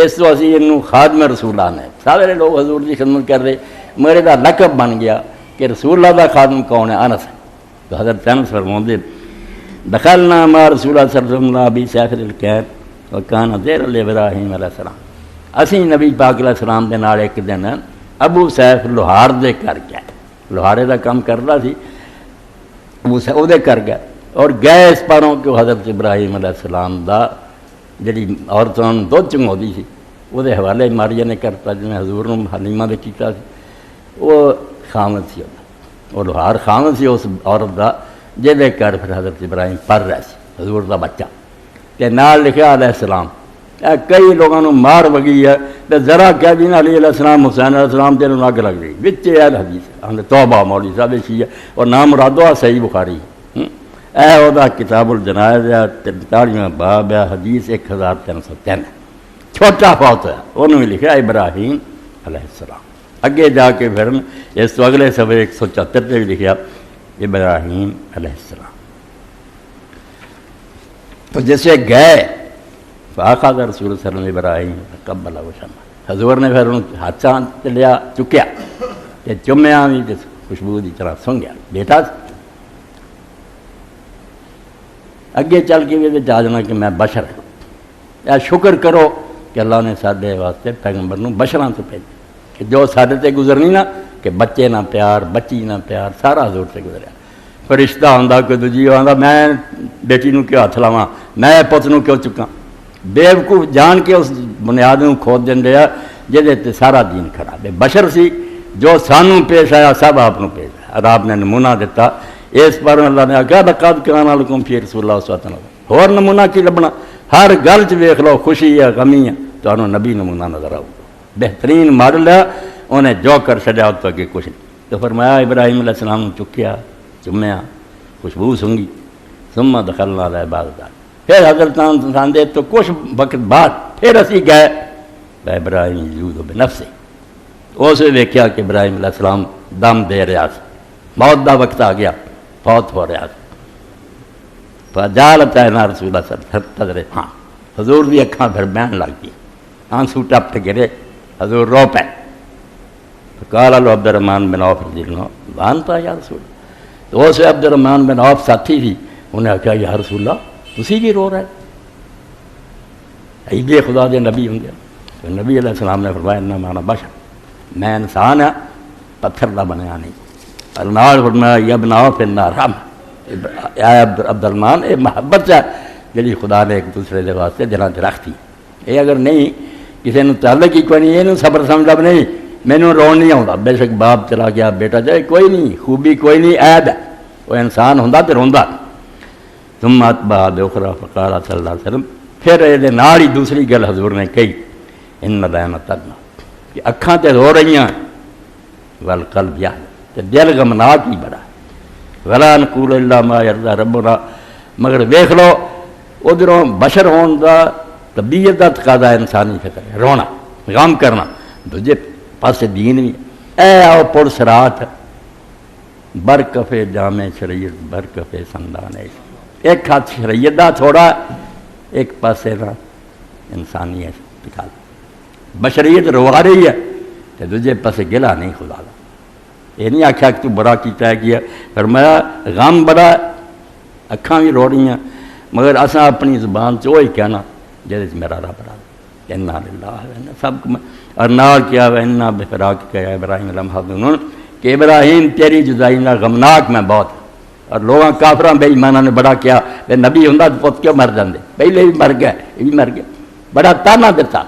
اس تو اسی انہوں خادم رسول اللہ نے سارے لوگ حضور کی خدمت کر رہے، میرے دا لقب بن گیا کہ رسول اللہ دا خادم کون ہے؟ انس ہے۔ تو حضرت انس فرماتے دخلنا مع رسول اللہ صلی اللہ علیہ وسلم ابی سیف الکین وکان زیر ابراہیم علیہ السلام، اسی نبی پاک علیہ السلام دے نال ایک دن ابو سیف لوہار دے کر گیا، لوہارے دا کام کرتا سی، وہ دے کر گیا اور گئے اس پاروں کہ حضرت ابراہیم علیہ السلام دا جڑی عورتوں دودھ چنگاؤندی سی وہ دے حوالے ماریا نے کرتا، جن حضور نے حلیمہ دے کیتا سی، وہ خامد سی وہ لوہار خامد سی اس عورت دا جے کر پھر حضرت ابراہیم پڑھ رہا سی حضور دا بچہ تے نال لکھا علیہ السلام۔ کئی لوگوں نے مار وگی ہے تے ذرا کہہ بھی نہ علی علیہ السلام حسین علیہ السلام تیرے اگ لگ گئی وچ ہے حدیث ہم توبہ مولوی صاحب سی ہے اور نام مرادو صحیح بخاری اے او دا کتاب الجنائز ہے 43واں باب ہے حدیث 1303 چھوٹا فوت ہے انہوں نے لکھا ابراہیم علیہ السلام۔ اگے جا کے پھر اس تو اگلے صفحے 174 بھی لکھا ابراہیم علیہ السلام۔ تو جیسے گئے فاخذ رسول صلی اللہ علیہ وسلم ابراہیم قبلہ وشمہ، حضور نے پھر انہوں ہاتھاں لیا چکیا کہ چمیا بھی جس خوشبو دی طرح سن گیا بیٹا۔ اگے چل کے بھی جانا کہ میں بشر ہوں، یا شکر کرو کہ اللہ نے سارے واسطے پیغمبر نوں بشراں تو بھیجا کہ جو سارے تے گزرنی نا کہ بچے نہ پیار بچی نہ پیار سارا حضور سے گزریا۔ فرشتہ آندا کوئی دوجی آندا میں بیٹی نوں کیوں ہاتھ لاواں، میں پت نوں کیوں چکاں، بیوقوف جان کے اس بنیاد نوں کھود دین رہا جہدے تے سارا دین خراب ہے۔ بشر سی جو سانوں پیش آیا سب آپ نوں پیش آیا، اور آپ نے نمونہ دیتا۔ اس پر اللہ نے آخیا لقد کان لکم فی رسول اللہ اسوۃ حسنۃ، اور نمونہ کی لبنا ہر گل چ ویکھ لو خوشی ہے غمی ہے تمہیں نبی نمونہ نظر آؤ، بہترین ماڈل ہے، انہیں جو کر چڑیا اس تو اگے کچھ نہیں۔ تو فرمایا ابراہیم علیہ السلام چکیا چمیا خوشبو سنگی ثم دخلنا علیہ بعد ذلک، پھر حضرت انسان دے تو کچھ وقت بعد پھر اسی گئے ابراہیم یجود بنفسہ، اسے دیکھا کہ ابراہیم علیہ السلام دم دے رہا تھا، موت دا وقت آ گیا، فوت ہو رہا تھا۔ فجالت عینا رسول اللہ صلی اللہ علیہ وسلم، ہاں حضور دی اکھاں پھر بہن لگ گئی، آنسو ٹپ کے گرے، حضور رو پے۔ فقال له عبد الرحمن بن عوف رضی اللہ عنہ وانت یا رسول اللہ، تو اسے عبد الرحمن بن عوف ساتھی تھی، انہیں کہا یا رسول اللہ تسی بھی رو رہے، ایدے خدا دے نبی ہوں گے۔ تو نبی علیہ السلام نے فرمایا انما انا بشر، میں انسان ہاں پتھر دا بنیا نہیں۔ النار فرمایا یا ابن عوف النار رحم، اے عبد الرحمن اے محبت ہے جڑی خدا نے ایک دوسرے دے واسطے دلاں تے رکھتی، اے اگر نہیں کسی نے تعلق ہی کوئی نہیں یہ صبر سمجھ لب نہیں، مینوں رون نہیں آتا، بے شک باپ چلا گیا بیٹا جائے کوئی نہیں، خوبی کوئی نہیں، عیب ہے، وہ انسان ہوندا تے روندا۔ ثم اتبع باخرى فقال صلی اللہ علیہ وسلم، پھر یہ نال ہی دوسری گل حضور نے کہی ان العین تدمع، کہ اکھاں تے رو رہی ہیں والقلب یحزن، تے دل غمناک ہی بڑا، ولا نقول الا ما یرضى ربنا، مگر دیکھ لو ادھروں بشر ہون دا طبیعت دا تقاضا انسانی فکر ہے، رونا غم کرنا، دوجے پاسے دین بھی اے آؤ پڑ سرات برکف جامع شریعت برکف سندان، ایک ہاتھ شریعت دا تھوڑا ایک پاسے دا انسانی ہے دکھا، بشریت روا رہی ہے تو دوجے پاسے گلا نہیں خدا دا، یہ نہیں آکھا کہ تو بڑا کیتا ہے کیا، فرمایا غم بڑا اکھاں بھی رو رہی ہیں مگر اساں اپنی زبان سے وہی کہنا جہدے میرا رب راضی، انا للہ و سب کو، اور نال کیا انا بفراق کیا ابراہیم علیہ السلام، کہ ابراہیم تیری جدائی نہ غمناک میں بہت، اور لوگاں کافراں بے ایماناں نے بڑا کیا کہ نبی ہوندا تو پت کیوں مر جاندے، پہلے بھی مر گئے یہ بھی مر گئے، بڑا تانا دیتا،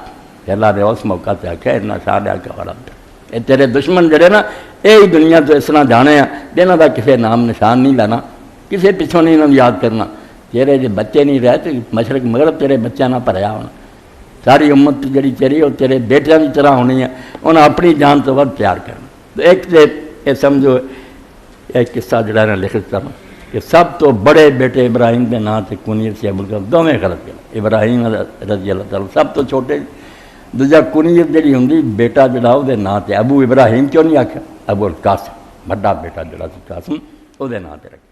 اللہ نے اس موقع سے آخیا اتنا ساڑھا کا غلط ہے، تیرے دشمن جڑے نا یہی دنیا تو اس طرح جانے ہیں جنہاں دا کسی نام نشان نہیں لینا، کسی پچھوں نہیں انہوں یاد کرنا، تیرے جو بچے نہیں رہے تو مشرق مغرب تیرے بچوں نہ بھریا ہونا، ساری امت جڑی تیری وہ تیرے بیٹیاں کی طرح ہونی ہے، انہیں اپنی جان تو ود پیار کرنا۔ تو ایک سے یہ سمجھو ایک قصہ جڑا ہے لکھتا ہوں کہ سب تو بڑے بیٹے ابراہیم کے نام سے کنیت سے ابوالقاسم دونوں غلط گئے، ابراہیم رضی اللہ تعالیٰ سب تو چھوٹے، دوجا کنیت جڑی ہوں بیٹا جڑا وہ نام سے ابو ابراہیم کیوں نہیں آخیا، ابوالقاسم بڑا بیٹا جڑا سی قاسم وہ نام سے رکھا۔